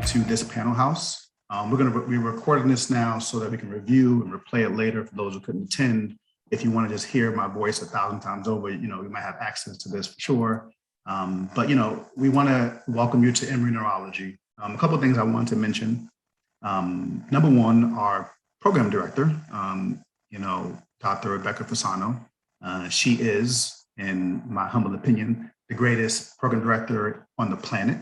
to this panel house. We're going to be recording this now so that we can review and replay it later for those who couldn't attend. If you want to just hear my voice 1,000 times over, you might have access to this for sure. But we want to welcome you to Emory Neurology. A couple of things I want to mention. Number one, our program director, Dr. Rebecca Fasano. She is, in my humble opinion, the greatest program director on the planet.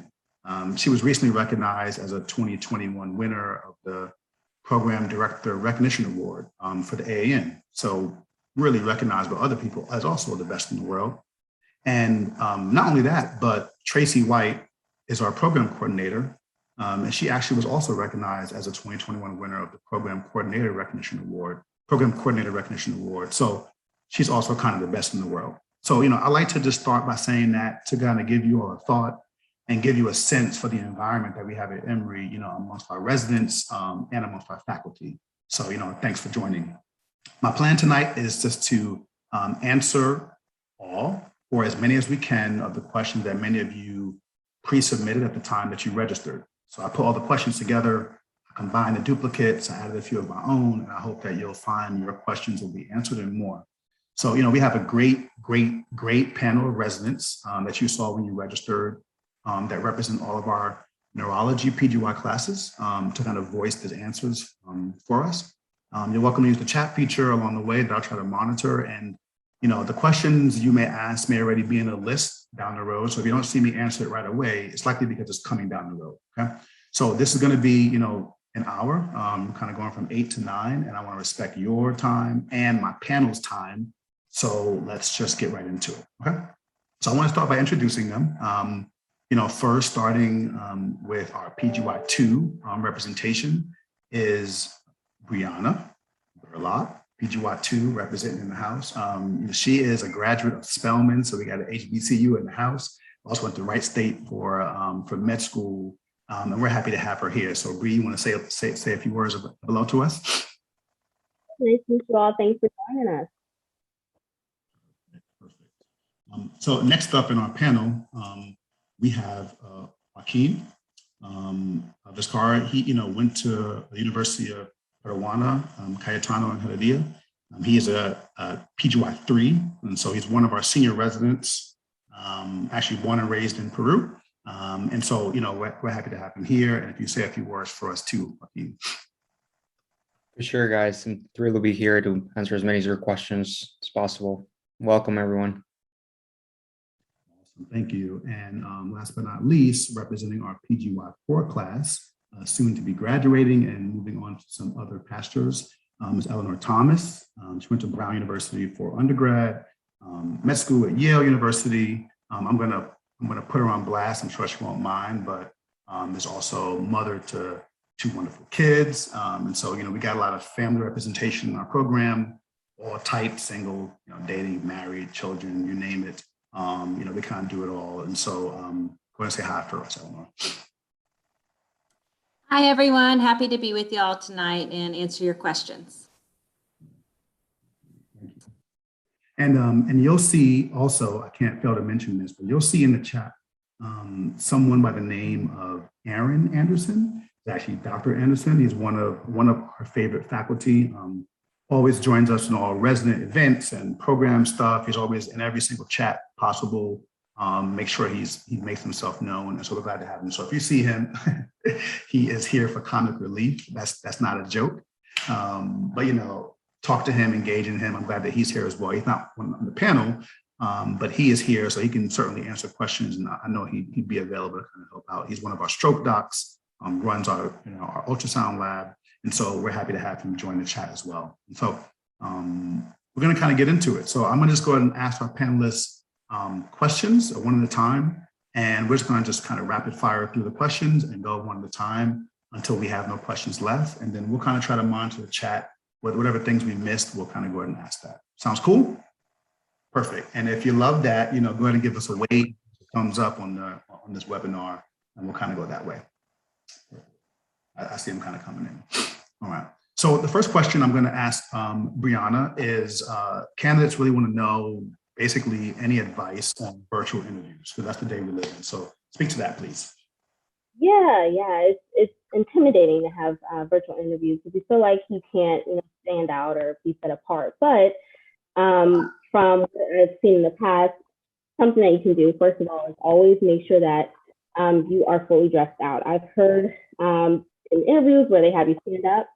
She was recently recognized as a 2021 winner of the Program Director Recognition Award for the AAN. So really recognized by other people as also the best in the world. And not only that, but Tracy White is our program coordinator. And she actually was also recognized as a 2021 winner of the Program Coordinator Recognition Award. So she's also kind of the best in the world. So, I like to just start by saying that to kind of give you all a thought and give you a sense for the environment that we have at Emory, amongst our residents and amongst our faculty. So, thanks for joining. My plan tonight is just to answer all or as many as we can of the questions that many of you pre-submitted at the time that you registered. So I put all the questions together, I combined the duplicates, I added a few of my own, and I hope that you'll find your questions will be answered and more. So, we have a great panel of residents that you saw when you registered that represent all of our neurology PGY classes to kind of voice these answers for us. You're welcome to use the chat feature along the way that I'll try to monitor. And, the questions you may ask may already be in a list down the road. So if you don't see me answer it right away, it's likely because it's coming down the road, okay? So this is gonna be, an hour, kind of going from 8 to 9, and I wanna respect your time and my panel's time. So let's just get right into it, okay? So I wanna start by introducing them. First starting with our PGY2 representation is Brianna Burlott, PGY2 representing in the house. She is a graduate of Spelman, so we got an HBCU in the house. Also went to Wright State for med school, and we're happy to have her here. So Bree, you want to say a few words of hello to us? Nice to meet you all. Thanks for joining us. Perfect. So next up in our panel, we have Joaquin Vizcarra. He, went to the University of Peruana, Cayetano and Heredia. He is a PGY3, and so he's one of our senior residents, actually born and raised in Peru. And so, we're happy to have him here. And if you say a few words for us too, Joaquin. For sure, guys. I'm thrilled to be here to answer as many of your questions as possible. Welcome, everyone. Awesome, thank you. And last but not least, representing our PGY4 class, soon to be graduating and moving on to some other pastures, is Eleanor Thomas. She went to Brown University for undergrad, med school at Yale University. I'm gonna put her on blast. I'm sure she won't mind, but is also mother to 2 wonderful kids. And so, we got a lot of family representation in our program, all types, single, dating, married, children, you name it. We kind of do it all. And so go ahead and say hi for us, Eleanor. Hi, everyone. Happy to be with you all tonight and answer your questions. And you'll see also, I can't fail to mention this, but you'll see in the chat someone by the name of Aaron Anderson. It's actually Dr. Anderson. He's one of our favorite faculty. Always joins us in all resident events and program stuff. He's always in every single chat possible. Make sure he makes himself known, and so we're glad to have him. So if you see him, he is here for comic relief. That's not a joke, but talk to him, engage in him. I'm glad that he's here as well. He's not on the panel, but he is here, so he can certainly answer questions, and I know he'd be available to kind of help out. He's one of our stroke docs, runs our our ultrasound lab, and so we're happy to have him join the chat as well. And so we're going to kind of get into it. So I'm going to just go ahead and ask our panelists questions one at a time, and we're just going to just kind of rapid fire through the questions and go one at a time until we have no questions left, and then we'll kind of try to monitor the chat with whatever things we missed. We'll kind of go ahead and ask that. Sounds cool? Perfect. And if you love that, go ahead and give us a wave, thumbs up on this webinar, and we'll kind of go that way. I see them kind of coming in. All right. So the first question I'm going to ask Brianna is, candidates really want to know basically any advice on virtual interviews, because that's the day we live in. So speak to that, please. It's intimidating to have virtual interviews because you feel like you can't, stand out or be set apart. But from what I've seen in the past, something that you can do, first of all, is always make sure that you are fully dressed out. I've heard in interviews where they have you stand up,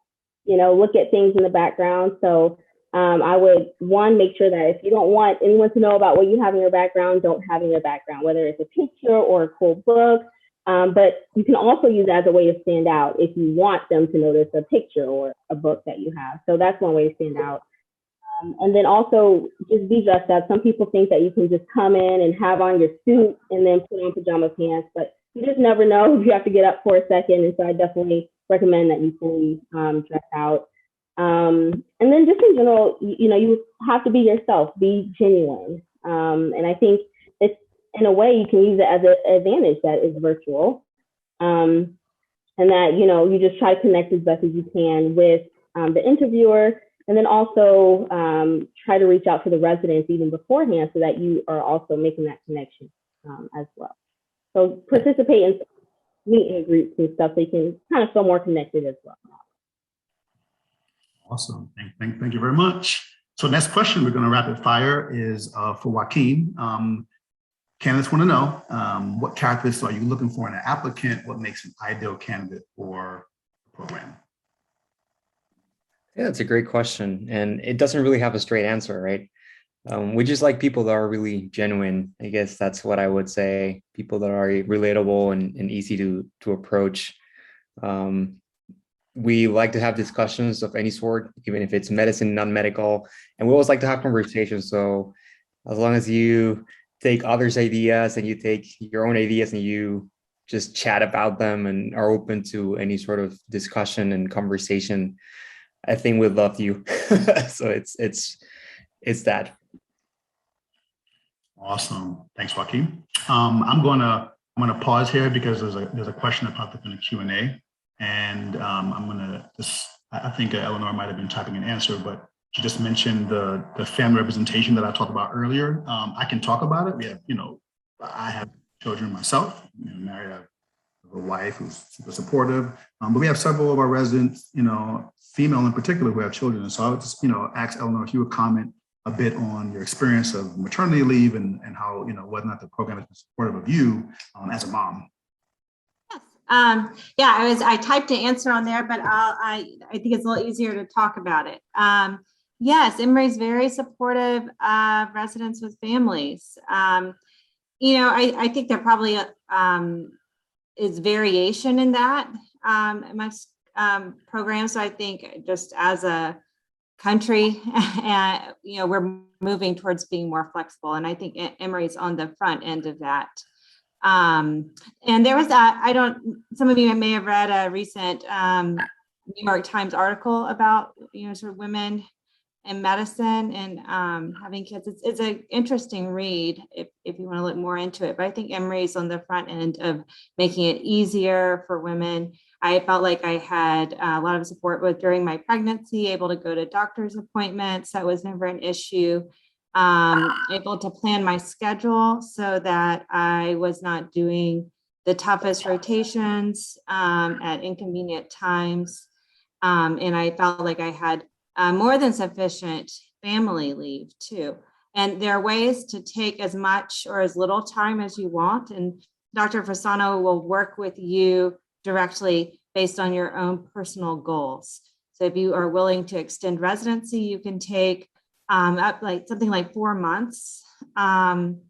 look at things in the background. So I would, one, make sure that if you don't want anyone to know about what you have in your background, don't have in your background, whether it's a picture or a cool book. But you can also use it as a way to stand out if you want them to notice a picture or a book that you have. So that's one way to stand out. And then also just be dressed up. Some people think that you can just come in and have on your suit and then put on pajama pants, but you just never know if you have to get up for a second. And so I definitely recommend that you fully dress out. And then just in general, you have to be yourself, be genuine. And I think it's, in a way, you can use it as an advantage that is virtual. And that, you just try to connect as best as you can with the interviewer. And then also try to reach out to the residents even beforehand so that you are also making that connection as well. So participate in meet and greets and stuff so you can kind of feel more connected as well. Awesome. Thank you very much. So next question we're going to rapid fire is for Joaquin. Candidates want to know what characteristics are you looking for in an applicant? What makes an ideal candidate for the program? Yeah, that's a great question. And it doesn't really have a straight answer, right? We just like people that are really genuine. I guess that's what I would say. People that are relatable and easy to approach. We like to have discussions of any sort, even if it's medicine, non-medical. And we always like to have conversations. So as long as you take others' ideas and you take your own ideas and you just chat about them and are open to any sort of discussion and conversation, I think we'd love you. So it's that. Awesome. Thanks, Joaquin. I'm gonna pause here because there's a question that popped up in the Q&A, and I'm gonna just, I think Eleanor might have been typing an answer, but she just mentioned the family representation that I talked about earlier. I can talk about it. We have, I have children myself. Married, I have a wife who's super supportive, but we have several of our residents, female in particular, who have children. And so I would just, ask Eleanor if you would comment a bit on your experience of maternity leave and how, whether or not the program has been supportive of you as a mom. Yes. I typed an answer on there, but I think it's a little easier to talk about it. Yes, Emory's very supportive of residents with families. I think there probably is variation in that amongst programs. So I think just as a country, we're moving towards being more flexible. And I think Emory's on the front end of that. And there was some of you may have read a recent New York Times article about, sort of women in medicine and having kids. It's an interesting read if you want to look more into it. But I think Emory's on the front end of making it easier for women. I felt like I had a lot of support during my pregnancy, able to go to doctor's appointments. That was never an issue. Able to plan my schedule so that I was not doing the toughest rotations at inconvenient times. And I felt like I had more than sufficient family leave too. And there are ways to take as much or as little time as you want. And Dr. Fasano will work with you directly based on your own personal goals. So if you are willing to extend residency, you can take up like something like 4 months. And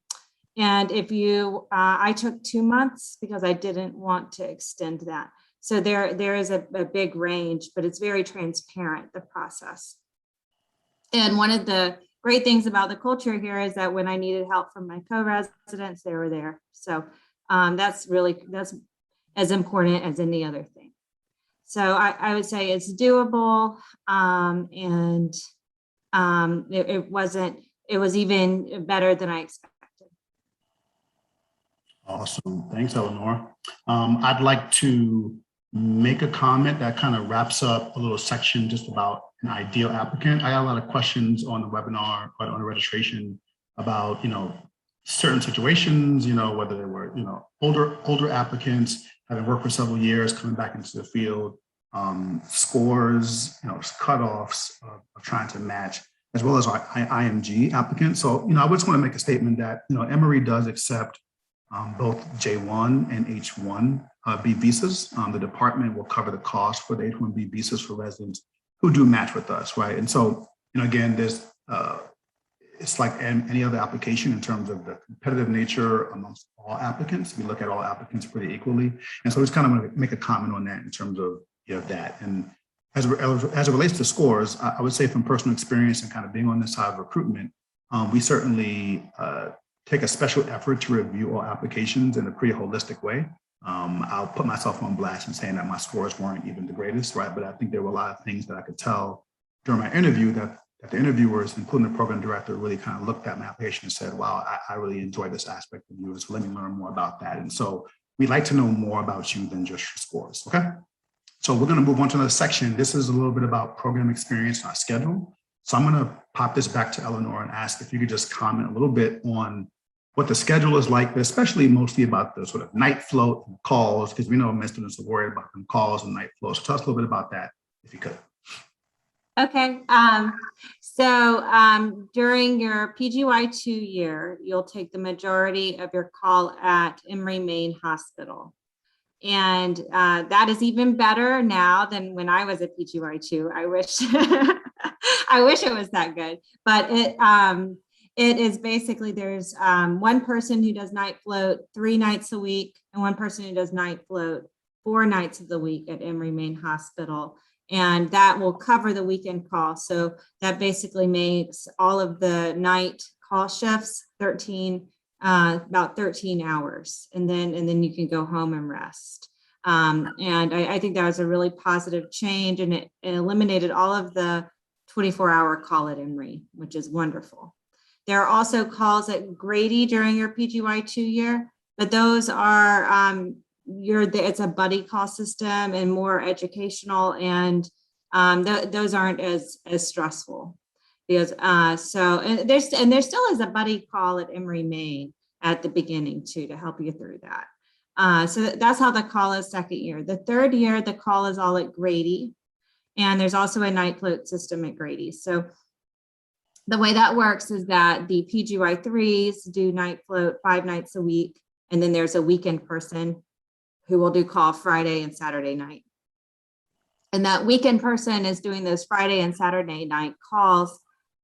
if you, I took 2 months because I didn't want to extend that. So there is a big range, but it's very transparent, the process. And one of the great things about the culture here is that when I needed help from my co-residents, they were there. So that's as important as any other thing. So I would say it's doable, and it was even better than I expected. Awesome. Thanks, Eleanor. I'd like to make a comment that kind of wraps up a little section just about an ideal applicant. I got a lot of questions on the webinar, but on the registration about, certain situations, whether they were, older applicants, having worked for several years, coming back into the field, scores, cutoffs of trying to match, as well as our IMG applicants. So, I just want to make a statement that, Emory does accept both J1 and H1B visas. The department will cover the cost for the H1B visas for residents who do match with us, right? And so, again, there's it's like any other application in terms of the competitive nature amongst all applicants. We look at all applicants pretty equally. And so I just kind of want to make a comment on that in terms of that. And as it relates to scores, I would say from personal experience and kind of being on this side of recruitment, we certainly take a special effort to review all applications in a pretty holistic way. I'll put myself on blast in saying that my scores weren't even the greatest, right? But I think there were a lot of things that I could tell during my interview that the interviewers, including the program director, really kind of looked at my application and said, wow, I really enjoy this aspect of you. So let me learn more about that. And so we'd like to know more about you than just your scores, okay? So we're gonna move on to another section. This is a little bit about program experience and our schedule. So I'm gonna pop this back to Eleanor and ask if you could just comment a little bit on what the schedule is like, but especially mostly about the sort of night float and calls, because we know many students are worried about them calls and night flows. So tell us a little bit about that, if you could. Okay. During your PGY2 year, you'll take the majority of your call at Emory Main Hospital. And that is even better now than when I was at PGY2. I wish I wish it was that good, but it is basically there's one person who does night float 3 nights a week and one person who does night float 4 nights of the week at Emory Main Hospital. And that will cover the weekend call. So that basically makes all of the night call shifts about 13 hours. And then you can go home and rest. And I think that was a really positive change, and it eliminated all of the 24-hour call at Emory, which is wonderful. There are also calls at Grady during your PGY2 year, but those are it's a buddy call system and more educational, and those aren't as stressful because there still is a buddy call at Emory Main at the beginning too to help you through that. So that's how the call is second year. The third year, the call is all at Grady, and there's also a night float system at Grady. So the way that works is that the PGY3s do night float 5 nights a week, and then there's a weekend person who will do call Friday and Saturday night. And that weekend person is doing those Friday and Saturday night calls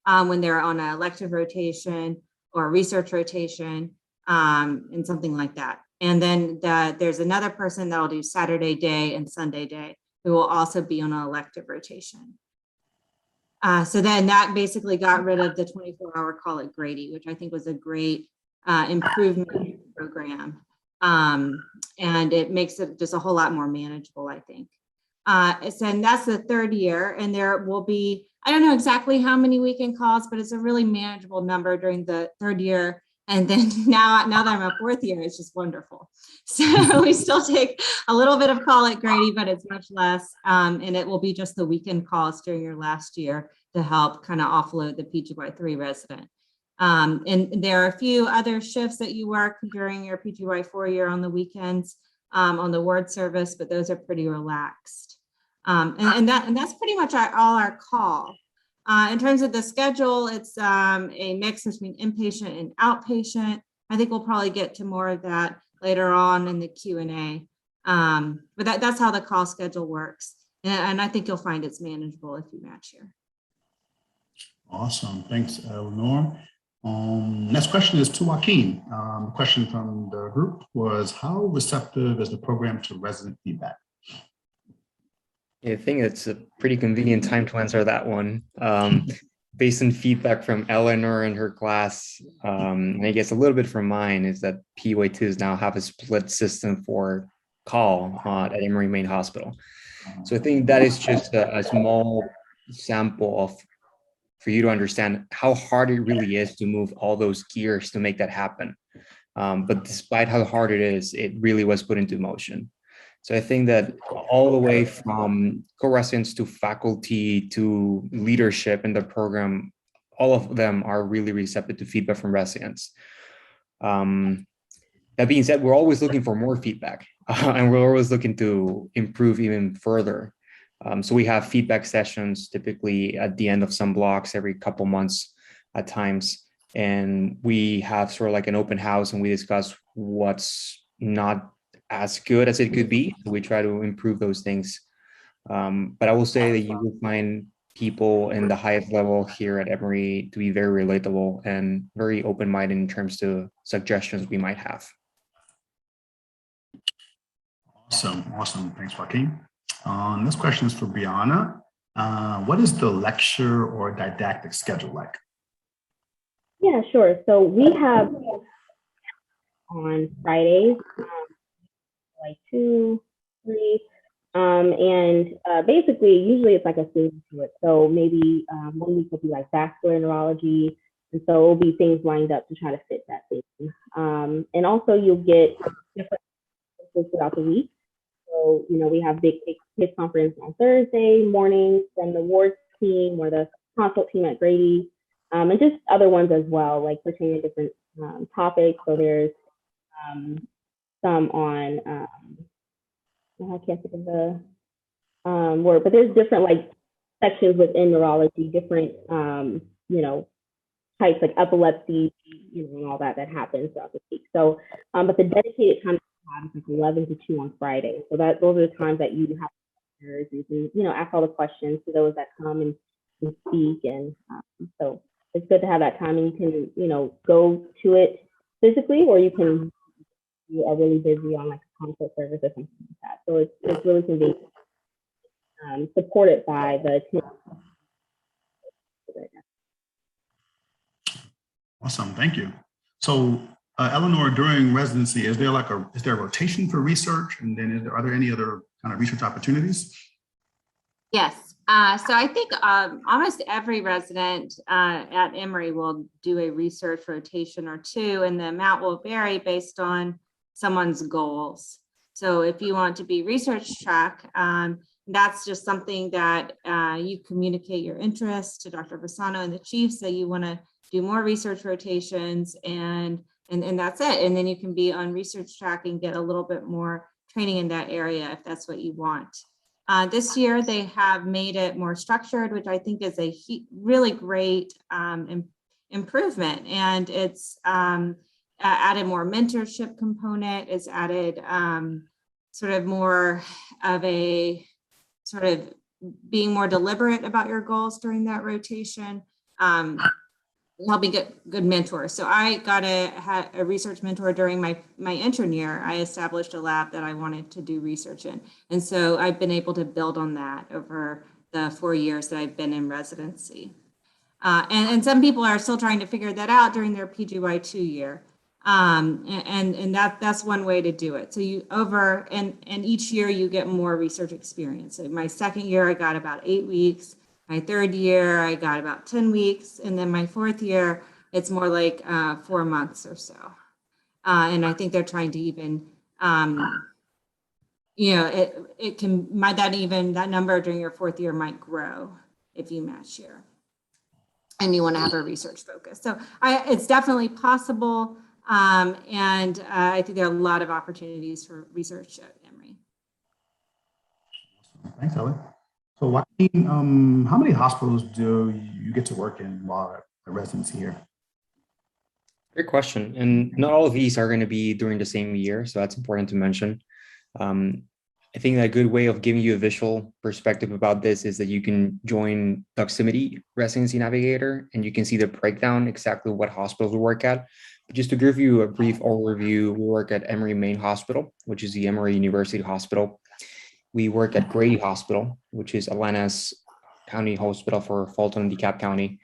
when they're on an elective rotation or research rotation and something like that. And then there's another person that'll do Saturday day and Sunday day who will also be on an elective rotation. So then that basically got rid of the 24-hour call at Grady, which I think was a great improvement in the program. And it makes it just a whole lot more manageable, I think. And that's the third year, and there will be, I don't know exactly how many weekend calls, but it's a really manageable number during the third year. And then now that I'm a fourth year, it's just wonderful. So we still take a little bit of call at Grady, but it's much less. And it will be just the weekend calls during your last year to help kind of offload the PGY3 resident. And there are a few other shifts that you work during your PGY4 year on the weekends on the ward service, but those are pretty relaxed. And that's pretty much all our call. In terms of the schedule, it's a mix between inpatient and outpatient. I think we'll probably get to more of that later on in the Q&A. But that's how the call schedule works. And I think you'll find it's manageable if you match here. Awesome. Thanks, Eleanor. Next question is to Joaquin. The question from the group was, how receptive is the program to resident feedback? I think it's a pretty convenient time to answer that one. Based on feedback from Eleanor and her class, and I guess a little bit from mine, is that PGY2s now have a split system for call at Emory Main Hospital. So I think that is just a small sample for you to understand how hard it really is to move all those gears to make that happen. But despite how hard it is, it really was put into motion. So I think that all the way from co-residents to faculty to leadership in the program, all of them are really receptive to feedback from residents. That being said, we're always looking for more feedback and we're always looking to improve even further. So we have feedback sessions typically at the end of some blocks every couple months at times. And we have sort of like an open house and we discuss what's not as good as it could be. So we try to improve those things. But I will say that you will find people in the highest level here at Emory to be very relatable and very open-minded in terms to suggestions we might have. Awesome. Thanks, Joaquin. This question is for Brianna. What is the lecture or didactic schedule like? Yeah, sure. So we have on Fridays, like 2, 3, and basically, usually it's like a theme to it. So maybe 1 week will be like vascular neurology, and so it'll be things lined up to try to fit that theme. And also, you'll get different throughout the week. So, we have big kids conference on Thursday mornings, then the wards team or the consult team at Grady, and just other ones as well, like pertaining to different topics. So there's some on, I can't think of the word, but there's different like sections within neurology, different, types like epilepsy, and all that happens throughout the week. So, but the dedicated time is like 11 to 2 on Friday. So those are the times that you have you can, ask all the questions to those that come and speak. And so it's good to have that time, and you can, go to it physically, or you can, you are really busy on like a consult service or something like that. So it's really convenient, supported by the team. Awesome, thank you. So, Eleanor, during residency, is there a rotation for research, and then are there any other kind of research opportunities? Yes. So I think almost every resident at Emory will do a research rotation or two, and the amount will vary based on someone's goals. So if you want to be research track, that's just something that you communicate your interest to Dr. Bassano and the chiefs that you want to do more research rotations, and that's it. And then you can be on research track and get a little bit more training in that area if that's what you want. This year, they have made it more structured, which I think is a really great improvement. And it's added more mentorship component. It's added sort of more of a sort of being more deliberate about your goals during that rotation. Helping get good mentors. So I had a research mentor during my intern year. I established a lab that I wanted to do research in. And so I've been able to build on that over the 4 years that I've been in residency. And some people are still trying to figure that out during their PGY2 year. And that's one way to do it. So and each year you get more research experience. So my second year, I got about 8 weeks. My third year, I got about 10 weeks. And then my fourth year, it's more like 4 months or so. And I think they're trying to even, that number during your fourth year might grow if you match year and you want to have a research focus. So it's definitely possible. And I think there are a lot of opportunities for research at Emory. Thanks, Ellen. So, Joaquin, how many hospitals do you get to work in while at residency here? Great question. And not all of these are going to be during the same year, so that's important to mention. I think a good way of giving you a visual perspective about this is that you can join Doximity Residency Navigator, and you can see the breakdown exactly what hospitals we work at. But just to give you a brief overview, we work at Emory Main Hospital, which is the Emory University Hospital. We work at Grady Hospital, which is Atlanta's county hospital for Fulton and DeKalb County.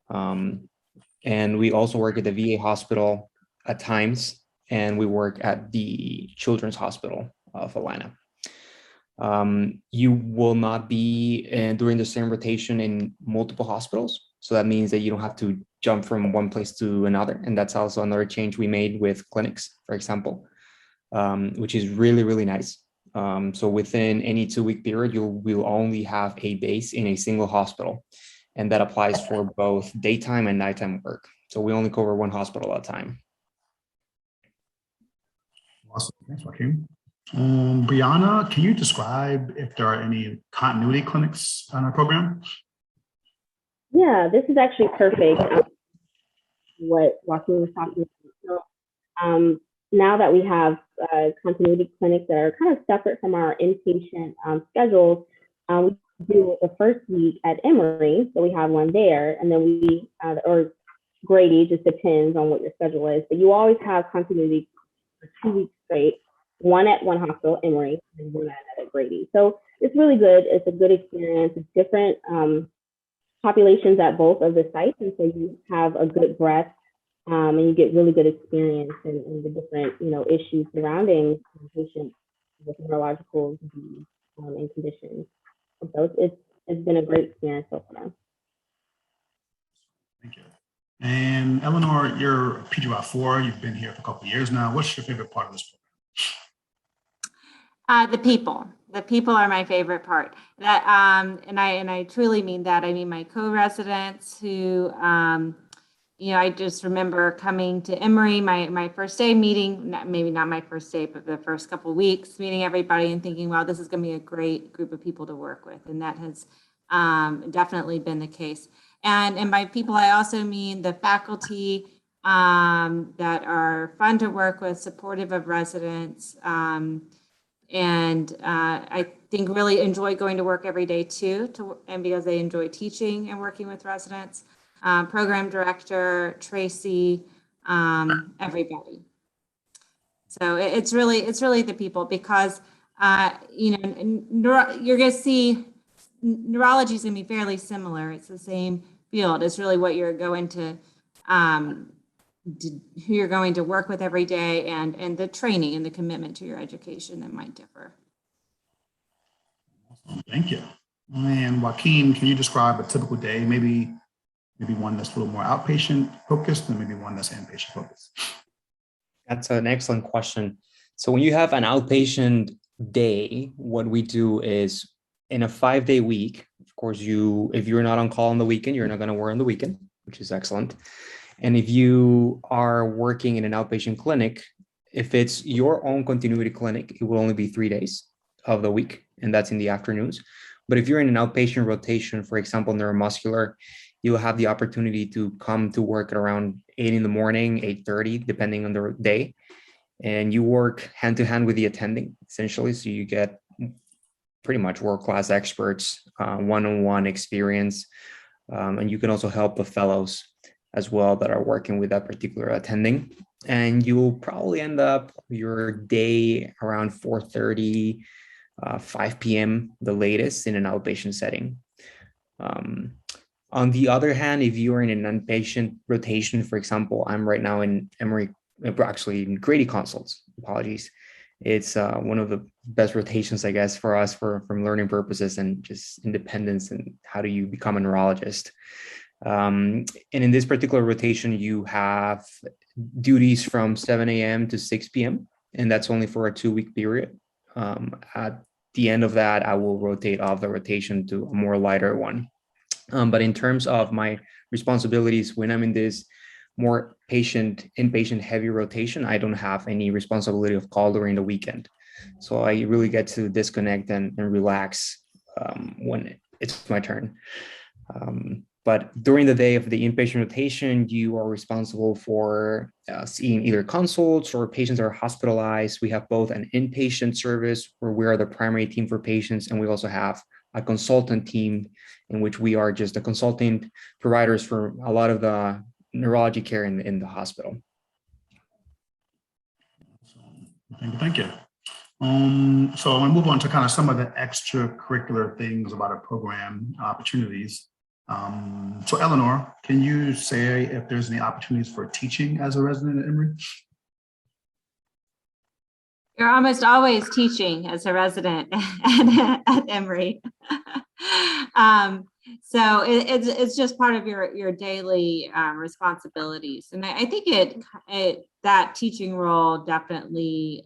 And we also work at the VA hospital at times, and we work at the Children's Hospital of Atlanta. You will not be during the same rotation in multiple hospitals. So that means that you don't have to jump from one place to another. And that's also another change we made with clinics, for example, which is really, really nice. So within any 2-week period, will only have a base in a single hospital. And that applies for both daytime and nighttime work. So we only cover one hospital at a time. Awesome. Thanks, Joaquin. Brianna, can you describe if there are any continuity clinics on our program? Yeah, this is actually perfect. What Joaquin was talking about. So, now that we have continuity clinics that are kind of separate from our inpatient schedules, we do the first week at Emory, so we have one there, and then we, or Grady, just depends on what your schedule is, but you always have continuity for 2 weeks straight, one at one hospital, Emory, and one at Grady. So it's really good. It's a good experience. It's different populations at both of the sites, and so you have a good breadth, and you get really good experience in the different, issues surrounding patients with neurological disease and conditions. And so it's been a great experience so far. Thank you. And Eleanor, you're a PGY4. You've been here for a couple of years now. What's your favorite part of this program? The people. The people are my favorite part. That and I truly mean that. I mean my co-residents who I just remember coming to Emory, my first day meeting, maybe not my first day, but the first couple of weeks, meeting everybody and thinking, wow, this is going to be a great group of people to work with. And that has definitely been the case. And by people, I also mean the faculty that are fun to work with, supportive of residents, and I think really enjoy going to work every day too, and because they enjoy teaching and working with residents. Program director, Tracy, everybody. So it's really the people, because you're going to see neurology is going to be fairly similar. It's the same field. It's really what you're going to who you're going to work with every day, and the training and the commitment to your education that might differ. Thank you. And Joaquin, can you describe a typical day? Maybe one that's a little more outpatient focused, and maybe one that's inpatient focused. That's an excellent question. So when you have an outpatient day, what we do is in a 5-day week, of course, if you're not on call on the weekend, you're not going to work on the weekend, which is excellent. And if you are working in an outpatient clinic, if it's your own continuity clinic, it will only be 3 days of the week, and that's in the afternoons. But if you're in an outpatient rotation, for example, neuromuscular, you'll have the opportunity to come to work at around 8 in the morning, 8:30, depending on the day. And you work hand to hand with the attending, essentially. So you get pretty much world-class experts, one-on-one experience. And you can also help the fellows as well that are working with that particular attending. And you will probably end up your day around 4:30, 5 p.m., the latest, in an outpatient setting. On the other hand, if you're in an inpatient rotation, for example, I'm right now in Emory, actually in Grady consults, apologies. It's one of the best rotations, I guess, for us from learning purposes and just independence and how do you become a neurologist. And in this particular rotation, you have duties from 7 a.m. to 6 p.m. And that's only for a 2-week period. At the end of that, I will rotate off the rotation to a more lighter one. But in terms of my responsibilities, when I'm in this more inpatient heavy rotation, I don't have any responsibility of call during the weekend. So I really get to disconnect and relax when it's my turn. But during the day of the inpatient rotation, you are responsible for seeing either consults or patients that are hospitalized. We have both an inpatient service where we are the primary team for patients, and we also have a consultant team in which we are just the consulting providers for a lot of the neurology care in the hospital. Thank you. So I'm gonna move on to kind of some of the extracurricular things about our program opportunities. So Eleanor, can you say if there's any opportunities for teaching as a resident at Emory? You're almost always teaching as a resident at Emory. So it's just part of your daily responsibilities. And I think that teaching role definitely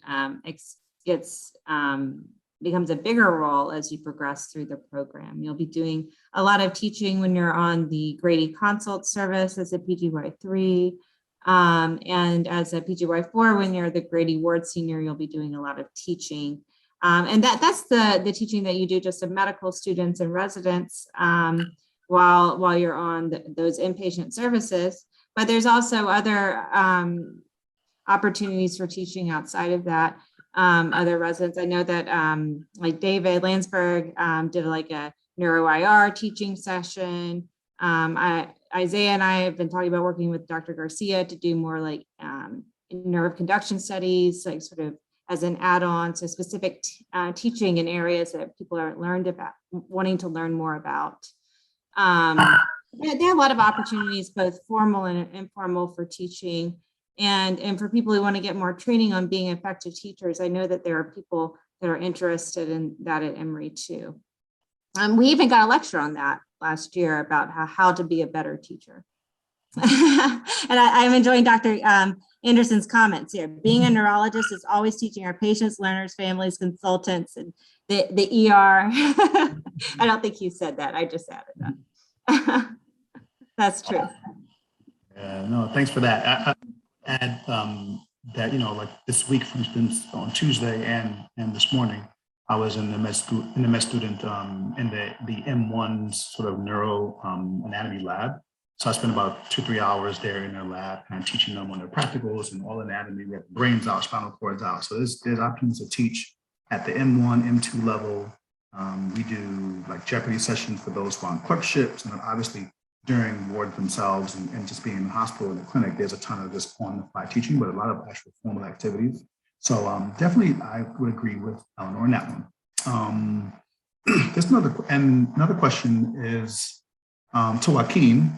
becomes a bigger role as you progress through the program. You'll be doing a lot of teaching when you're on the Grady consult service as a PGY3. And as a PGY4, when you're the Grady Ward Senior, you'll be doing a lot of teaching. And that's the teaching that you do just of medical students and residents while you're on those inpatient services. But there's also other opportunities for teaching outside of that. Other residents, I know that like David Landsberg did like a neuro IR teaching session. Isaiah and I have been talking about working with Dr. Garcia to do more like nerve conduction studies, like sort of as an add-on to specific teaching in areas that people aren't learned about, wanting to learn more about. Yeah, there are a lot of opportunities, both formal and informal, for teaching. And for people who want to get more training on being effective teachers, I know that there are people that are interested in that at Emory too. We even got a lecture on that last year about how to be a better teacher. And I'm enjoying Dr. Anderson's comments here. Being a neurologist is always teaching our patients, learners, families, consultants, and the ER. I don't think you said that. I just added that. That's true. Yeah, no, thanks for that. I add that, like this week, for instance, on Tuesday and this morning, I was in the med student in the M1 sort of neuro anatomy lab. So I spent about 2-3 hours there in their lab, kind of teaching them on their practicals and all anatomy. We have brains out, spinal cords out. So there's opportunities to teach at the M1, M2 level. We do like Jeopardy sessions for those who are on clerkships, and then obviously during ward themselves and just being in the hospital and the clinic, there's a ton of just on-the-fly teaching, but a lot of actual formal activities. So definitely, I would agree with Eleanor on that one. There's another question is to Joaquin.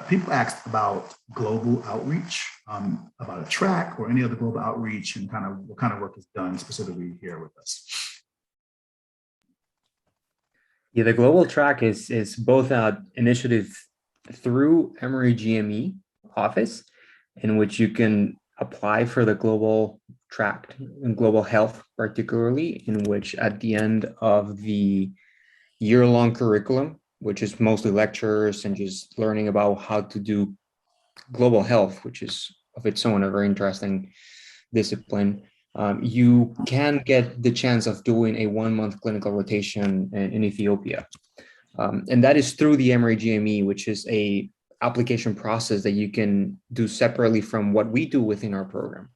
People asked about global outreach, about a track or any other global outreach, and kind of what kind of work is done specifically here with us. Yeah, the global track is both an initiative through Emory GME office, in which you can apply for the global track and global health, particularly, in which at the end of the year-long curriculum, which is mostly lectures and just learning about how to do global health, which is of its own a very interesting discipline. You can get the chance of doing a 1-month clinical rotation in Ethiopia. And that is through the Emory GME, which is a application process that you can do separately from what we do within our program.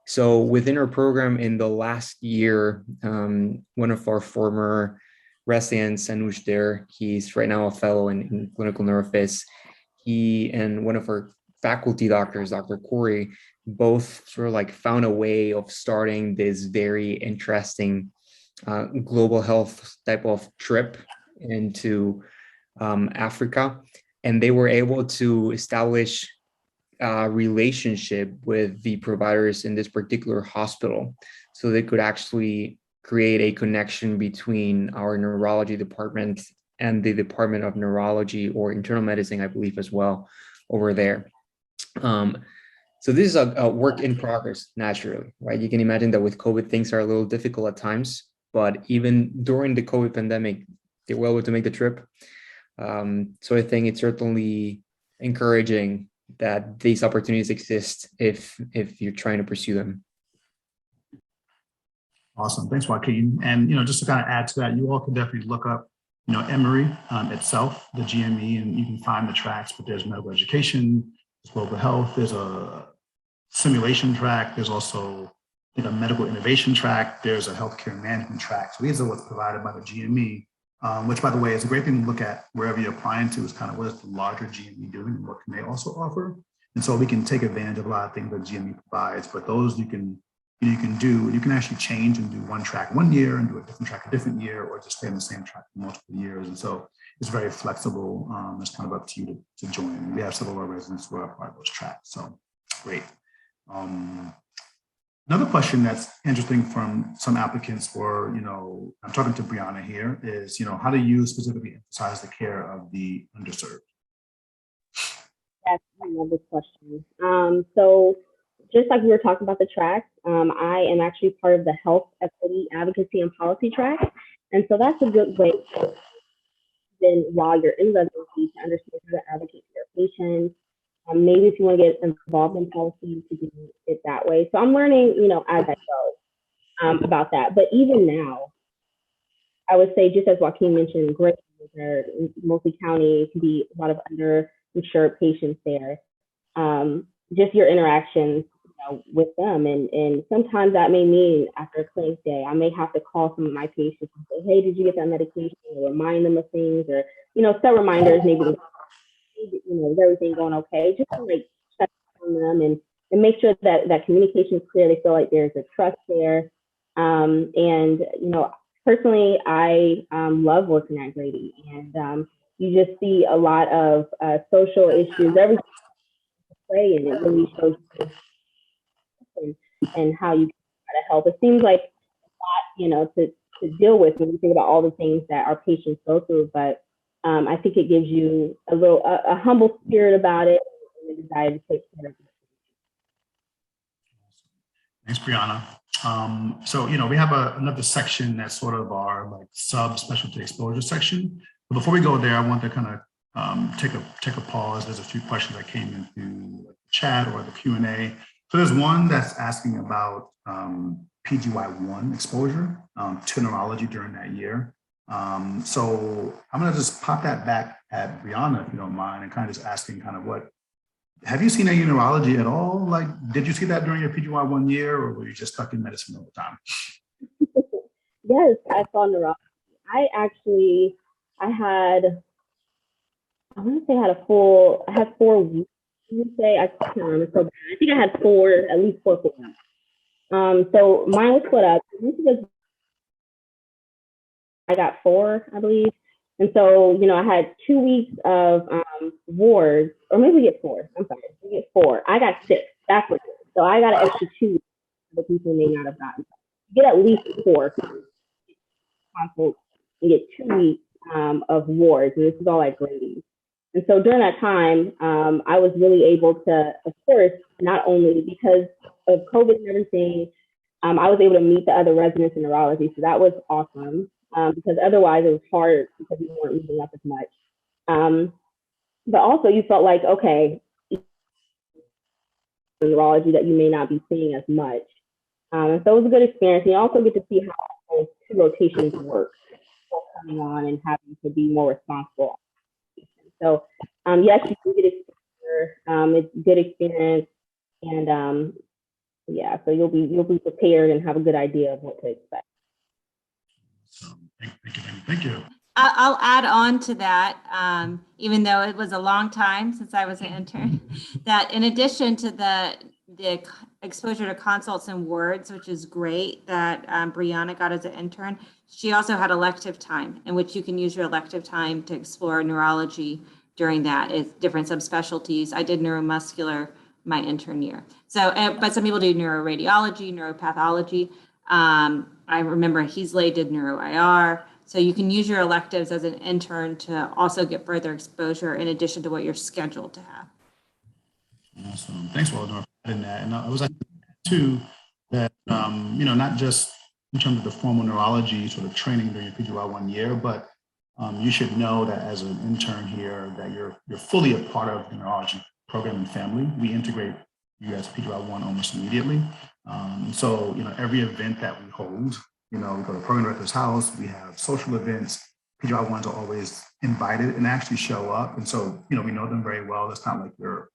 So within our program in the last year, one of our former residents, Anush there, he's right now a fellow in clinical neurophys. He and one of our faculty doctors, Dr. Corey, both sort of like found a way of starting this very interesting global health type of trip into Africa. And they were able to establish a relationship with the providers in this particular hospital. So they could actually create a connection between our neurology department and the Department of Neurology or Internal Medicine, I believe, as well, over there. So this is a work in progress, naturally, right? You can imagine that with COVID, things are a little difficult at times, but even during the COVID pandemic, they were able to make the trip. So I think it's certainly encouraging that these opportunities exist if you're trying to pursue them. Awesome, thanks, Joaquin. And just to kind of add to that, you all can definitely look up, Emory itself, the GME, and you can find the tracks. But there's medical education, there's global health, there's a simulation track, there's also a medical innovation track, there's a healthcare management track. So these are what's provided by the GME, which, by the way, is a great thing to look at wherever you're applying to, is kind of what is the larger GME doing and what can they also offer. And so we can take advantage of a lot of things that GME provides, but those you can actually change and do one track 1 year and do a different track a different year, or just stay on the same track for multiple years. And so it's very flexible. It's kind of up to you to join. We have several of our residents who are part of those tracks. So great. Another question that's interesting from some applicants, or, I'm talking to Brianna here, is, how do you specifically emphasize the care of the underserved? That's another question. So just like we were talking about the tracks, I am actually part of the Health Equity Advocacy and Policy track. And so that's a good way then while you're in residency to understand how to advocate for your patients, Maybe if you want to get involved in policy, you could do it that way. So I'm learning, as I go about that. But even now, I would say, just as Joaquin mentioned, great mostly county, can be a lot of underinsured patients there. Just your interactions with them. And sometimes that may mean after a claims day, I may have to call some of my patients and say, hey, did you get that medication? Or remind them of things, or, set reminders, maybe, is everything going okay? Just to like check on them and make sure that communication is clear. They feel like there's a trust there. And, personally, I love working at Grady, and you just see a lot of social issues, everything play, and it really shows and how you try to help. It seems like a lot, to deal with when you think about all the things that our patients go through. But I think it gives you a humble spirit about it and a desire to take care of it. Thanks, Brianna. So, we have another section that's sort of our like subspecialty exposure section. But before we go there, I want to kind of take a pause. There's a few questions that came in through the chat or the Q&A. So there's one that's asking about PGY1 exposure to neurology during that year. So I'm going to just pop that back at Brianna, if you don't mind, and kind of just asking kind of have you seen any neurology at all? Like, did you see that during your PGY1 year, or were you just stuck in medicine all the time? Yes, I saw neurology. I had 4 weeks. I can't remember so bad. I think I had at least 4 weeks. So mine was split up. I got 4, I believe. And so, I had 2 weeks of wards, or maybe we get 4. I'm sorry, we get 4. I got 6. That's what it is. So I got an extra 2 weeks that people may not have gotten. You get at least 4 consults. You get 2 weeks of wards, and this is all at Grady. And so during that time, I was really able to, of course, not only because of COVID and everything, I was able to meet the other residents in neurology. So that was awesome. Because otherwise it was hard because we weren't meeting up as much. But also you felt like, okay, neurology that you may not be seeing as much. And so it was a good experience. And you also get to see how those 2 rotations work, coming on and having to be more responsible. So yes, you can get exposure. It's a good experience. And so you'll be prepared and have a good idea of what to expect. Thank you. I'll add on to that, even though it was a long time since I was an intern, that in addition to the exposure to consults and wards, which is great that Brianna got as an intern, she also had elective time in which you can use your elective time to explore neurology during that. It's different subspecialties. I did neuromuscular my intern year. So, but some people do neuroradiology, neuropathology. I remember Heasley did neuro-IR. So you can use your electives as an intern to also get further exposure in addition to what you're scheduled to have. Awesome. Thanks, Waldorf, for adding that. And I was like, too, that, not just in terms of the formal neurology sort of training during your PGY1 year, but you should know that as an intern here, that you're fully a part of the neurology program and family. We integrate you as PGY1 almost immediately. So, every event that we hold, we go to program director's house, we have social events, PGY1s are always invited and actually show up. And so, we know them very well. It's not like you're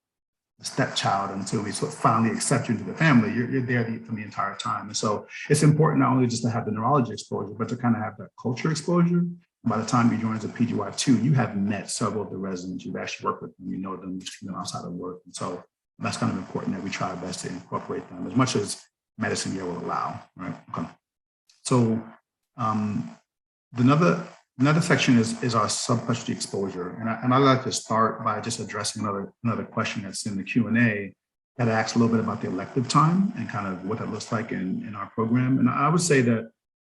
a stepchild until we sort of finally accept you into the family. You're there from the entire time. And so it's important not only just to have the neurology exposure, but to kind of have that culture exposure. And by the time you join as a PGY2, you have met several of the residents. You've actually worked with them. You know them, you've seen them outside of work. And so that's kind of important that we try our best to incorporate them as much as medicine year will allow, right? Okay. So another section is our subspecialty exposure. And I'd like to start by just addressing another question that's in the Q&A that asks a little bit about the elective time and kind of what that looks like in our program. And I would say that,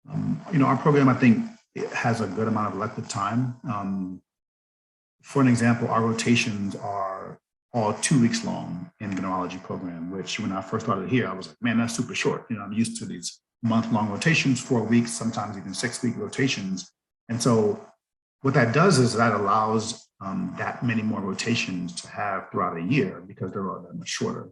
our program, I think, it has a good amount of elective time. For an example, our rotations are all 2 weeks long in the neurology program, which when I first started here, I was like, man, that's super short. I'm used to these month-long rotations, 4 weeks, sometimes even 6-week rotations. And so what that does is that allows that many more rotations to have throughout a year because they're all that much shorter.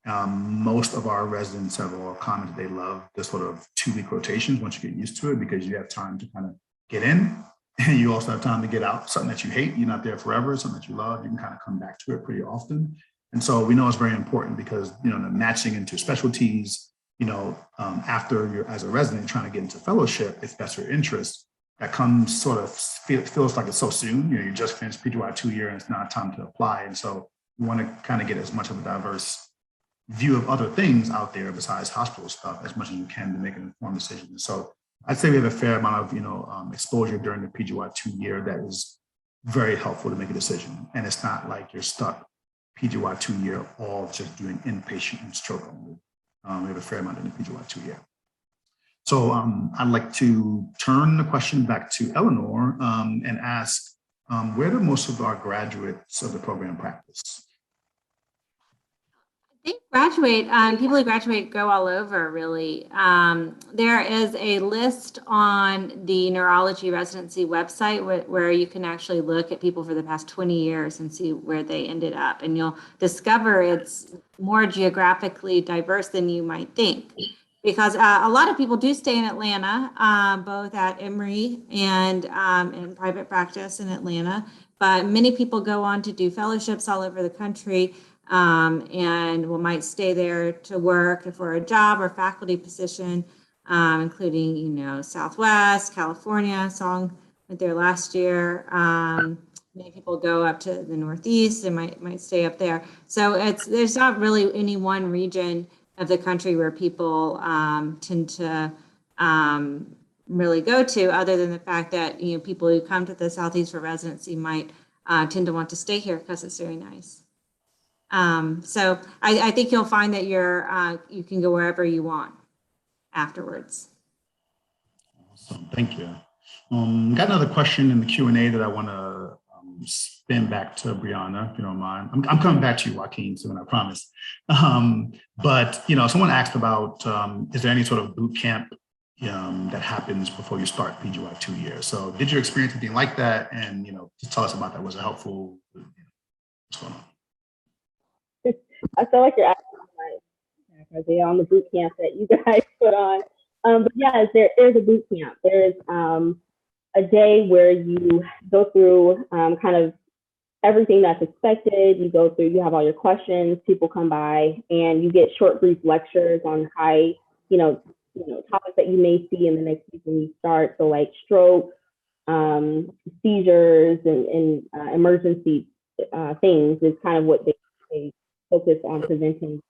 Most of our residents have all commented they love the sort of 2-week rotations once you get used to it because you have time to kind of get in and you also have time to get out. Something that you hate, you're not there forever, something that you love, you can kind of come back to it pretty often. And so we know it's very important because, the matching into specialties, after you're as a resident trying to get into fellowship, if that's your interest, that comes sort of feels like it's so soon. You just finished PGY 2 year and it's not time to apply. And so we want to kind of get as much of a diverse view of other things out there besides hospital stuff as much as you can to make an informed decision. And so I'd say we have a fair amount of exposure during the PGY 2 year that is very helpful to make a decision. And it's not like you're stuck PGY 2 year all just doing inpatient and stroke only. We have a fair amount in the PGY 2 year. So I'd like to turn the question back to Eleanor and ask, where do most of our graduates of the program practice? They graduate, people who graduate go all over, really. There is a list on the neurology residency website where you can actually look at people for the past 20 years and see where they ended up. And you'll discover it's more geographically diverse than you might think. Because a lot of people do stay in Atlanta, both at Emory and in private practice in Atlanta. But many people go on to do fellowships all over the country. And we might stay there to work for a job or faculty position, including, Southwest, California. Song went there last year. Many people go up to the Northeast and might stay up there. So there's not really any one region of the country where people tend to really go to, other than the fact that, people who come to the Southeast for residency might tend to want to stay here because it's very nice. So I think you'll find that you can go wherever you want afterwards. Awesome, thank you. Got another question in the Q&A that I want to spin back to Brianna, if you don't mind. I'm coming back to you, Joaquin, soon, I promise. But someone asked about, is there any sort of boot camp that happens before you start PGY 2 years? So did you experience anything like that? And, just tell us about that. Was it helpful? What's going on? I feel like you're asking on the boot camp that you guys put on. But yes, there is a boot camp. There's a day where you go through kind of everything that's expected. You have all your questions, people come by, and you get short, brief lectures on high, topics that you may see in the next week when you start. So like stroke, seizures, and emergency things is kind of what they focus on preventing.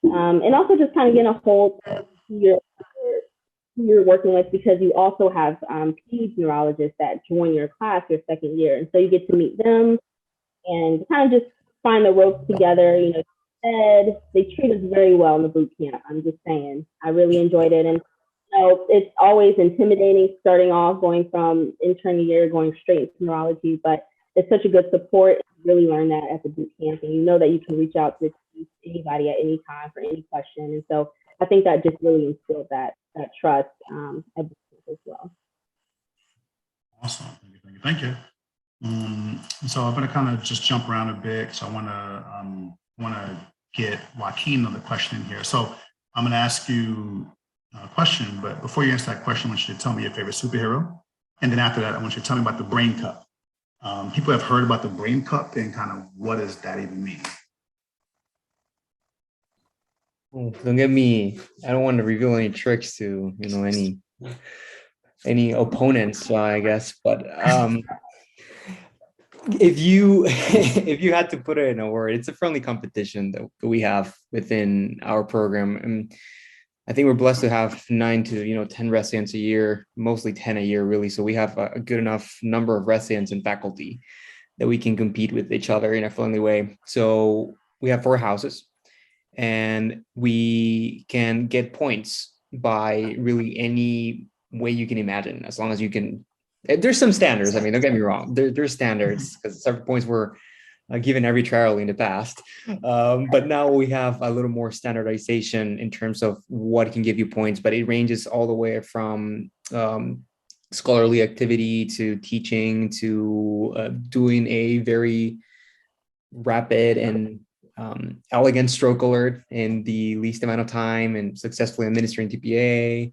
And also just kind of getting a hold of who you're working with, because you also have peds neurologists that join your class your second year. And so you get to meet them and kind of just find the ropes together. They treat us very well in the boot camp. I'm just saying, I really enjoyed it. And it's always intimidating starting off, going from intern year, going straight into neurology, but it's such a good support. You really learn that at the boot camp, and that you can reach out to anybody at any time for any question. And so I think that just really instilled that trust at boot camp as well. Awesome, thank you. So I'm going to kind of just jump around a bit. So I want to get Joaquin on the question in here. So I'm going to ask you a question, but before you answer that question, I want you to tell me your favorite superhero. And then after that, I want you to tell me about the brain cup. People have heard about the brain cup and kind of what does that even mean? Don't get me, I don't want to reveal any tricks to, any opponents, I guess, but if you had to put it in a word, it's a friendly competition that we have within our program. And I think we're blessed to have 9 to 10 residents a year, mostly 10 a year, really. So we have a good enough number of residents and faculty that we can compete with each other in a friendly way. So we have 4 houses, and we can get points by really any way you can imagine, as long as you can. There's some standards. I mean, don't get me wrong. There's standards, because several points were given every trial in the past. But now we have a little more standardization in terms of what can give you points, but it ranges all the way from scholarly activity to teaching to doing a very rapid and elegant stroke alert in the least amount of time and successfully administering TPA.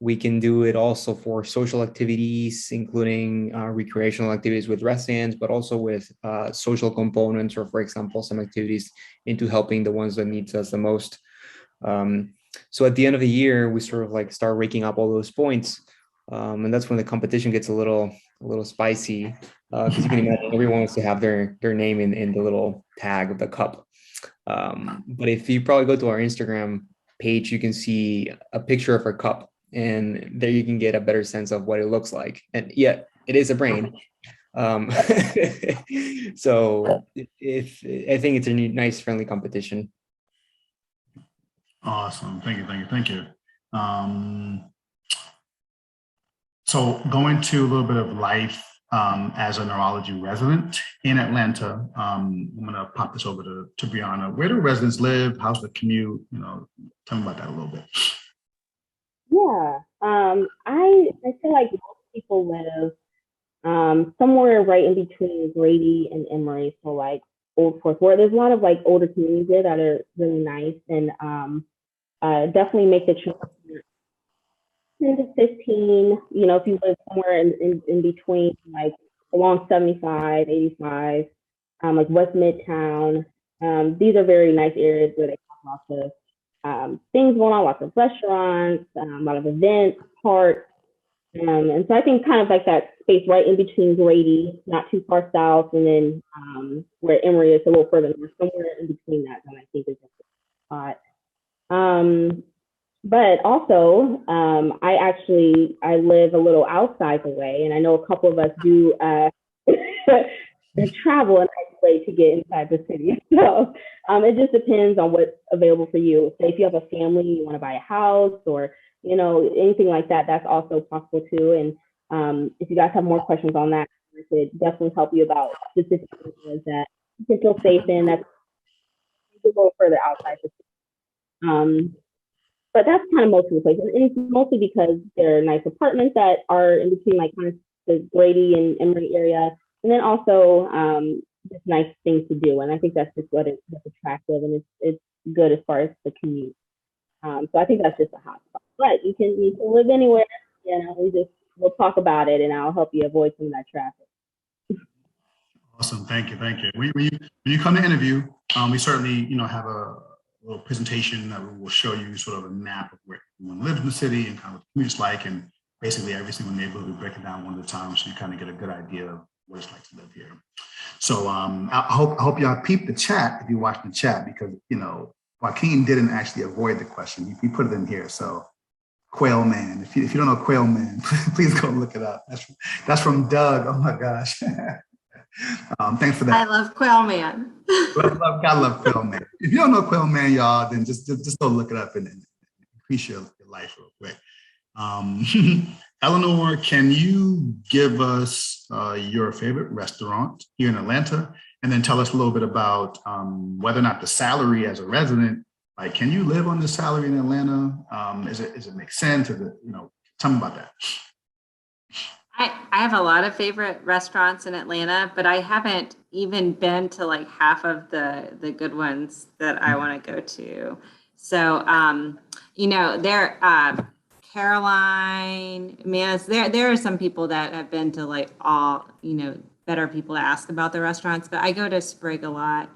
We can do it also for social activities, including recreational activities with residents, but also with social components, or for example, some activities into helping the ones that needs us the most. So at the end of the year, we sort of like start raking up all those points. And that's when the competition gets a little spicy, because you can imagine everyone wants to have their name in the little tag of the cup. But if you probably go to our Instagram page, you can see a picture of our cup, and there you can get a better sense of what it looks like. And yeah, it is a brain. So if I think it's a nice, friendly competition. Awesome. Thank you. Thank you. Thank you. So going to a little bit of life as a neurology resident in Atlanta, I'm going to pop this over to Brianna. Where do residents live? How's the commute? Tell me about that a little bit. Yeah, I feel like most people live somewhere right in between Grady and Emory, so like Old Fourth, where there's a lot of like older communities there that are really nice, and definitely make the trip 10 to 15. If you live somewhere in between, like along 75, 85, like West Midtown, these are very nice areas where they have lots of things going on, lots of restaurants, a lot of events, parks. And so I think kind of like that space right in between Grady, not too far south, and then where Emory is a little further north, somewhere in between that, then I think is a good spot. But also, I live a little outside the way, and I know a couple of us do travel a nice way to get inside the city. So it just depends on what's available for you. So if you have a family, you want to buy a house, or anything like that, that's also possible too. And if you guys have more questions on that, I could definitely help you about specific areas that you can feel safe in. That's a little further outside the city. But that's kind of most of the places. And it's mostly because there are nice apartments that are in between like kind of the Grady and Emory area. And then also just nice things to do. And I think that's just what's attractive, and it's good as far as the commute. So I think that's just a hot spot. But you can live anywhere, we'll talk about it, and I'll help you avoid some of that traffic. Awesome. Thank you. Thank you. When you come to interview, we certainly, have a little presentation that will show you sort of a map of where everyone lives in the city and kind of what the commute's like, and basically every single neighborhood we break it down one at a time, so you kind of get a good idea of what it's like to live here. So I hope y'all peep the chat if you watch the chat, because Joaquin didn't actually avoid the question. He put it in here. So Quail Man, if you don't know Quail Man, please go look it up. That's from Doug. Oh my gosh. Thanks for that. I love Quail Man. I love Quail Man. If you don't know Quail Man, y'all, then just go look it up and increase your life real quick. Eleanor, can you give us your favorite restaurant here in Atlanta, and then tell us a little bit about whether or not the salary as a resident, like, can you live on the salary in Atlanta? Is it make sense? Tell me about that. I have a lot of favorite restaurants in Atlanta, but I haven't even been to like half of the good ones that I want to go to. So, Caroline, man, there are some people that have been to like all, better people to ask about the restaurants, but I go to Sprig a lot,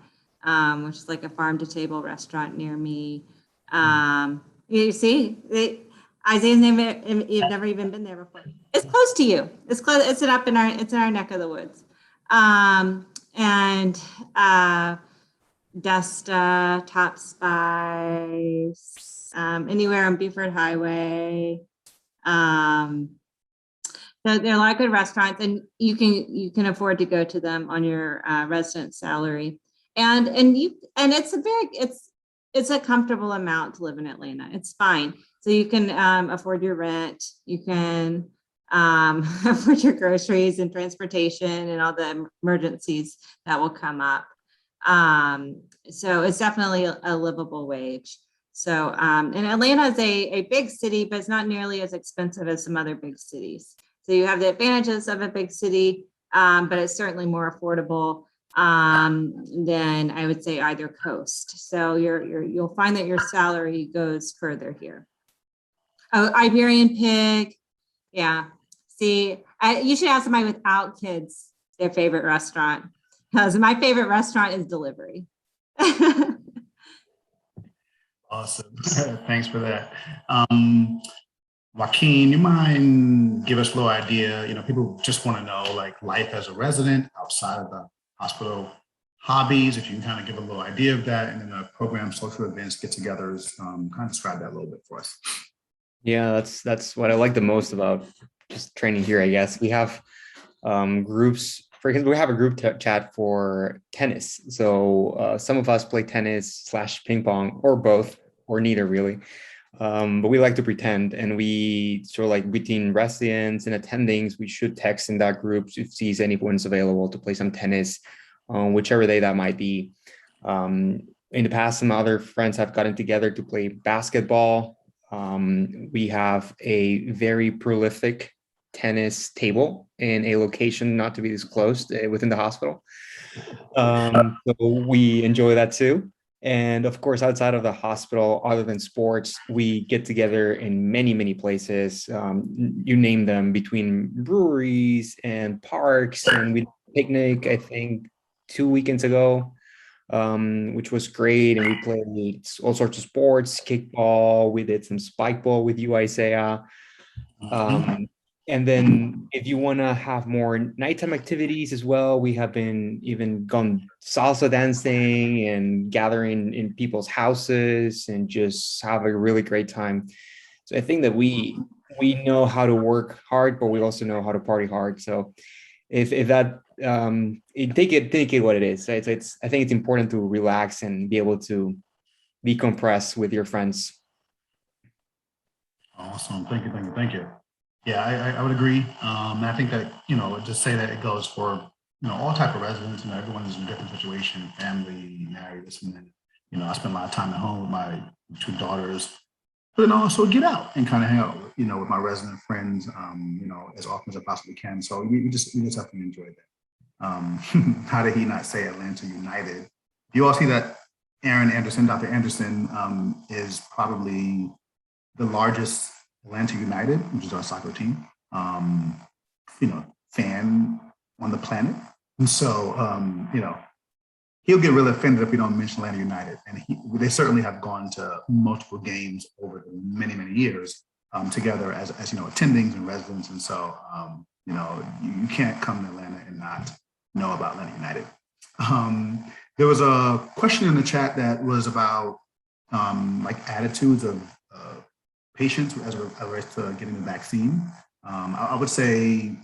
which is like a farm to table restaurant near me. You see, Isaiah's name, you've never even been there before. It's close to you. It's close. It's in our neck of the woods. And Desta, Top Spice, anywhere on Beaufort Highway. So there are a lot of good restaurants, and you can afford to go to them on your resident salary. And it's a comfortable amount to live in Atlanta. It's fine. So you can afford your rent, you can afford your groceries and transportation and all the emergencies that will come up. So it's definitely a livable wage. So and Atlanta is a big city, but it's not nearly as expensive as some other big cities. So you have the advantages of a big city, but it's certainly more affordable than I would say either coast. So you'll find that your salary goes further here. Oh, Iberian Pig. Yeah. See, you should ask somebody without kids their favorite restaurant, because my favorite restaurant is delivery. Awesome. Thanks for that. Joaquin, you mind give us a little idea? People just want to know like life as a resident outside of the hospital, hobbies, if you can kind of give a little idea of that, and then the program, social events, get-togethers, kind of describe that a little bit for us. Yeah, that's what I like the most about just training here, I guess. We have groups. For example, we have a group chat for tennis. So some of us play tennis / ping pong, or both, or neither really. But we like to pretend, and we sort of like between residents and attendings, we should text in that group to see if anyone's available to play some tennis, whichever day that might be. In the past, some other friends have gotten together to play basketball. We have a very prolific tennis table in a location not to be disclosed within the hospital. So we enjoy that too. And of course, outside of the hospital, other than sports, we get together in many, many places. You name them, between breweries and parks. And we picnic, I think, 2 weekends ago, which was great. And we played all sorts of sports, kickball. We did some spike ball with you, Isaiah. And then if you want to have more nighttime activities as well, we have been even gone salsa dancing and gathering in people's houses and just have a really great time. So I think that we know how to work hard, but we also know how to party hard. So if that take it what it is. Right? So I think it's important to relax and be able to decompress with your friends. Awesome. Thank you. Yeah, I would agree. I think that, just say that it goes for, all type of residents, everyone is in a different situation, family, married, this and that. I spend a lot of time at home with my 2 daughters, but then also get out and kind of hang out, with my resident friends, as often as I possibly can. So we just have to enjoy that. How did he not say Atlanta United? You all see that Dr. Anderson is probably the largest Atlanta United, which is our soccer team, fan on the planet. And so, he'll get really offended if we don't mention Atlanta United. And they certainly have gone to multiple games over many, many years together as attendings and residents. And so, you can't come to Atlanta and not know about Atlanta United. There was a question in the chat that was about like attitudes of patients as it relates to getting the vaccine. I would say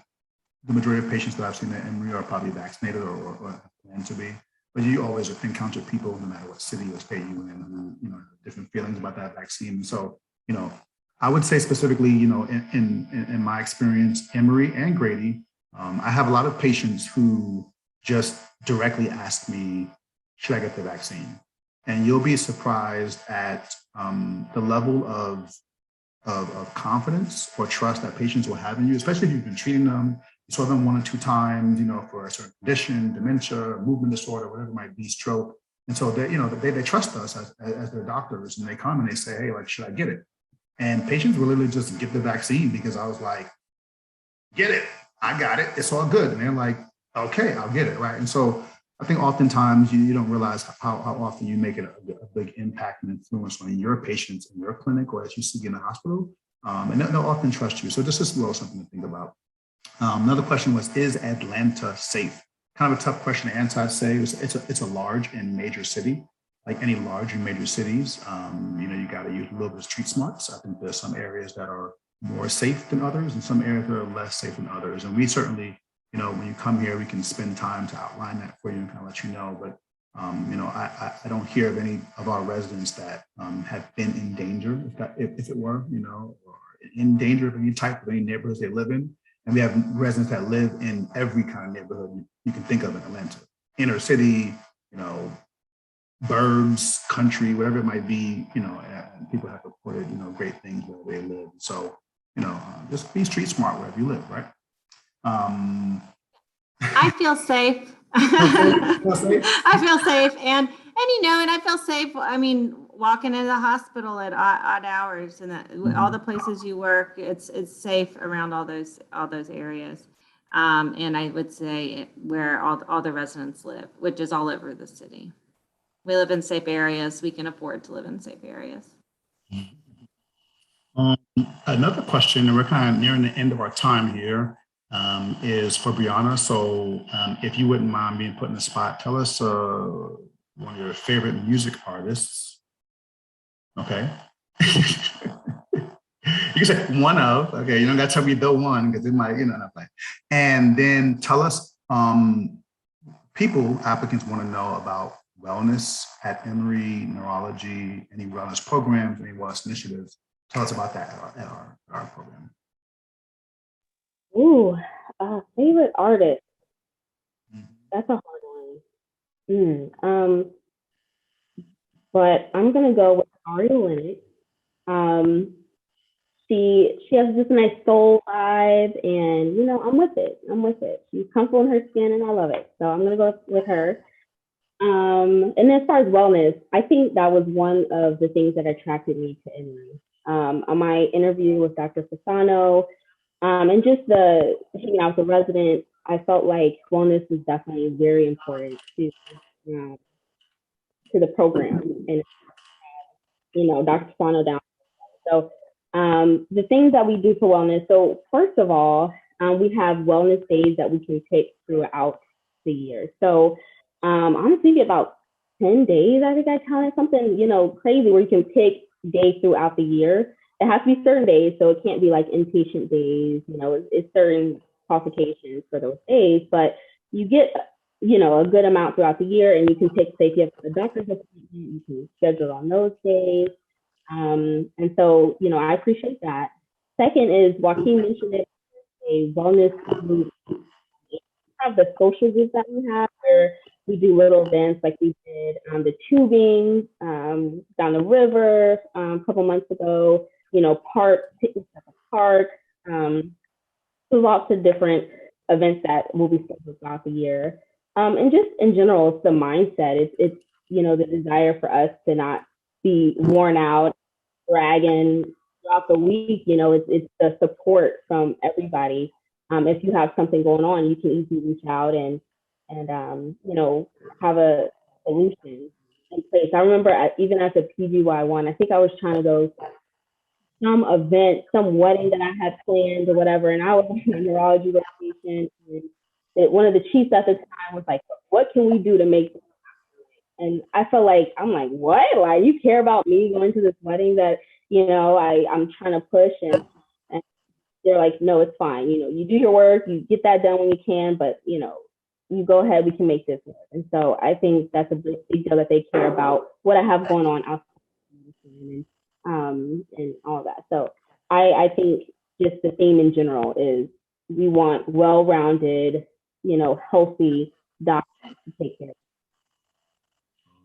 the majority of patients that I've seen at Emory are probably vaccinated or plan to be, but you always encounter people, no matter what city or state you're in, who have different feelings about that vaccine. So, I would say specifically, in my experience, Emory and Grady, I have a lot of patients who just directly ask me, should I get the vaccine? And you'll be surprised at the level of confidence or trust that patients will have in you, especially if you've been treating them. You saw them 1 or 2 times, for a certain condition, dementia, movement disorder, whatever it might be, stroke. And so they trust us as their doctors, and they come and they say, hey, like, should I get it? And patients will literally just get the vaccine because I was like, get it, I got it, it's all good. And they're like, okay, I'll get it, right? And so I think oftentimes you don't realize how often you make it a big impact and influence on your patients in your clinic or as you see in the hospital. And they'll often trust you. So this is a little something to think about. Another question was, is Atlanta safe? Kind of a tough question to answer, I'd say. It's a large and major city. Like any large and major cities, you got to use a little bit of street smarts. I think there's some areas that are more safe than others and some areas that are less safe than others. And we certainly, when you come here, we can spend time to outline that for you and kind of let you know. But, I don't hear of any of our residents that have been in danger, if it were, or in danger of any type of any neighborhoods they live in. And we have residents that live in every kind of neighborhood you can think of in Atlanta, inner city, burbs, country, whatever it might be, and people have reported, great things where they live. So, just be street smart wherever you live, right? I feel safe. Feel safe? I feel safe, and and I feel safe. I mean, walking into the hospital at odd hours, and all the places you work, it's safe around all those areas. And I would say where all the residents live, which is all over the city. We live in safe areas. We can afford to live in safe areas. Another question, and we're kind of nearing the end of our time here, is for Brianna. So if you wouldn't mind being put in the spot, tell us one of your favorite music artists. Okay. You can say one of, okay, you don't got to tell me the one because it might, not like. And then tell us, applicants want to know about wellness at Emory Neurology, any wellness programs, any wellness initiatives. Tell us about that at our program. Ooh, favorite artist. That's a hard one. But I'm gonna go with Ari Lennox. She has this nice soul vibe, and I'm with it. She's comfortable in her skin, and I love it. So I'm gonna go with her. And as far as wellness, I think that was one of the things that attracted me to Emory. On my interview with Dr. Fasano, and just the hanging out with the residents, I felt like wellness is definitely very important to the program, and Dr. Fasano down. So the things that we do for wellness. So first of all, we have wellness days that we can take throughout the year. So honestly, about 10 days, I think I counted something, crazy where you can pick days throughout the year. It has to be certain days, so it can't be like inpatient days, it's certain qualifications for those days, but you get, a good amount throughout the year, and you can pick, say, if you have a doctor's appointment, you can schedule on those days. And so, I appreciate that. Second is, Joaquin mentioned it, a wellness group. We have the social groups that we have where we do little events like we did the tubing down the river a couple months ago, picnics at the park. So lots of different events that will be scheduled throughout the year. And just in general, it's the mindset. It's the desire for us to not be worn out, dragging throughout the week. It's the support from everybody. If you have something going on, you can easily reach out and have a solution in place. I remember even at the PGY one, I think I was trying to go to some event, some wedding that I had planned or whatever, and I was in a neurology location, and one of the chiefs at the time was like, "What can we do to make this happen?" And I felt like, I'm like, "What? Like, you care about me going to this wedding that I'm trying to push?" And they're like, "No, it's fine. You do your work, you get that done when you can, but you go ahead, we can make this work." And so I think that's a big deal that they care about what I have going on outside and all that. So I think just the theme in general is we want well-rounded, healthy doctors to take care of.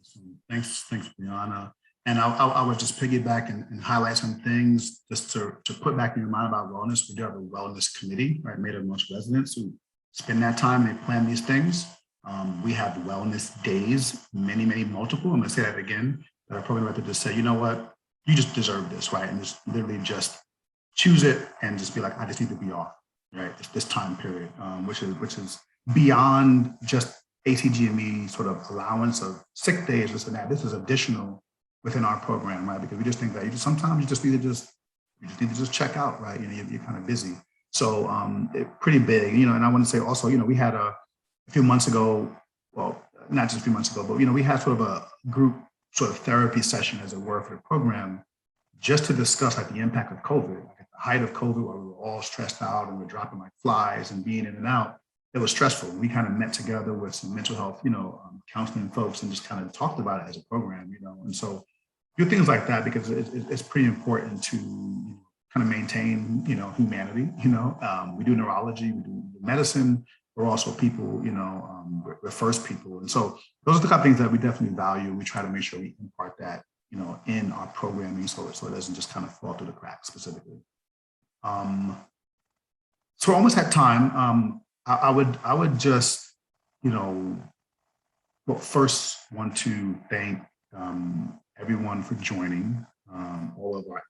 Awesome. Thanks, Brianna. And I would just piggyback and highlight some things just to put back in your mind about wellness. We do have a wellness committee, right, made of most residents who spend that time, they plan these things. We have wellness days, many, multiple. I'm gonna say that again, that our program director just say, you know what, you just deserve this, right? And just literally just choose it and just be like, I just need to be off, right? This time period, which is beyond just ACGME sort of allowance of sick days, this and that. This is additional within our program, right? Because we just think that sometimes you just need to just check out, right? You're kind of busy. So pretty big, and I want to say also, we had a few months ago, well, not just a few months ago, but we had sort of a group sort of therapy session, as it were, for the program, just to discuss like the impact of COVID. Like at the height of COVID, where we were all stressed out and we're dropping like flies and being in and out, it was stressful. We kind of met together with some mental health, counseling folks, and just kind of talked about it as a program, and so do things like that because it's pretty important to kind of maintain, humanity. We do neurology, we do medicine. We're also people, we're first people, and so those are the kind of things that we definitely value. We try to make sure we impart that, in our programming, so it doesn't just kind of fall through the cracks specifically. So we're almost at time. I would just, well, first want to thank everyone for joining, all of our,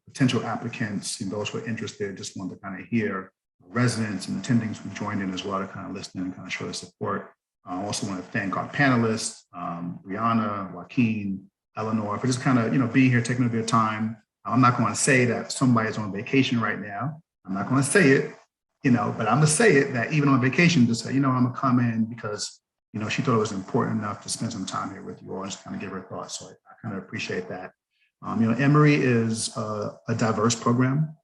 potential applicants and those who are interested. Just want to kind of hear residents and attendings who joined in as well to kind of listen and kind of show the support. I also want to thank our panelists, Brianna, Joaquin, Eleanor, for just kind of, being here, taking a bit of time. I'm not going to say that somebody's on vacation right now. I'm not going to say it, but I'm going to say it that even on vacation, just say, I'm going to come in because, she thought it was important enough to spend some time here with you all and just kind of give her thoughts. So I kind of appreciate that. Emory is a diverse program.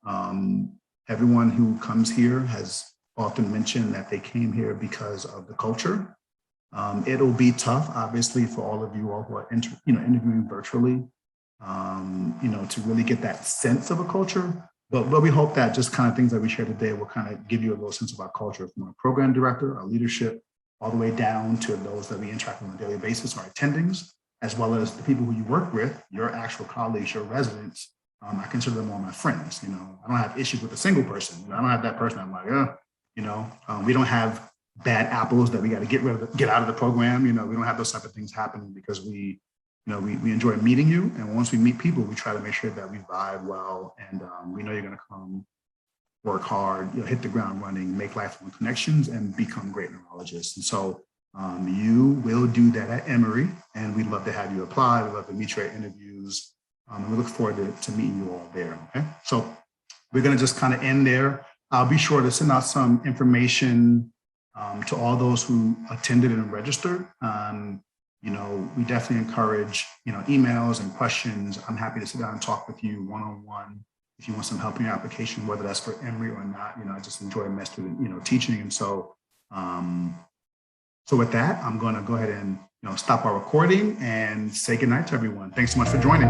Everyone who comes here has often mentioned that they came here because of the culture. It'll be tough, obviously, for all of you all who are interviewing virtually, to really get that sense of a culture. But we hope that just kind of things that we share today will kind of give you a little sense of our culture from our program director, our leadership, all the way down to those that we interact with on a daily basis, our attendings, as well as the people who you work with, your actual colleagues, your residents. I consider them all my friends. I don't have issues with a single person. I don't have that person. I'm like, we don't have bad apples that we got to get out of the program. We don't have those type of things happening because we enjoy meeting you. And once we meet people, we try to make sure that we vibe well. And we know you're going to come work hard, hit the ground running, make lifelong connections, and become great neurologists. And so you will do that at Emory, and we'd love to have you apply. We'd love to meet you at interviews. And we look forward to meeting you all there. Okay, so we're going to just kind of end there. I'll be sure to send out some information to all those who attended and registered. We definitely encourage, emails and questions. I'm happy to sit down and talk with you one-on-one if you want some help in your application, whether that's for Emory or not. I just enjoy mastering, teaching. And so, so with that, I'm going to go ahead and, stop our recording and say goodnight to everyone. Thanks so much for joining.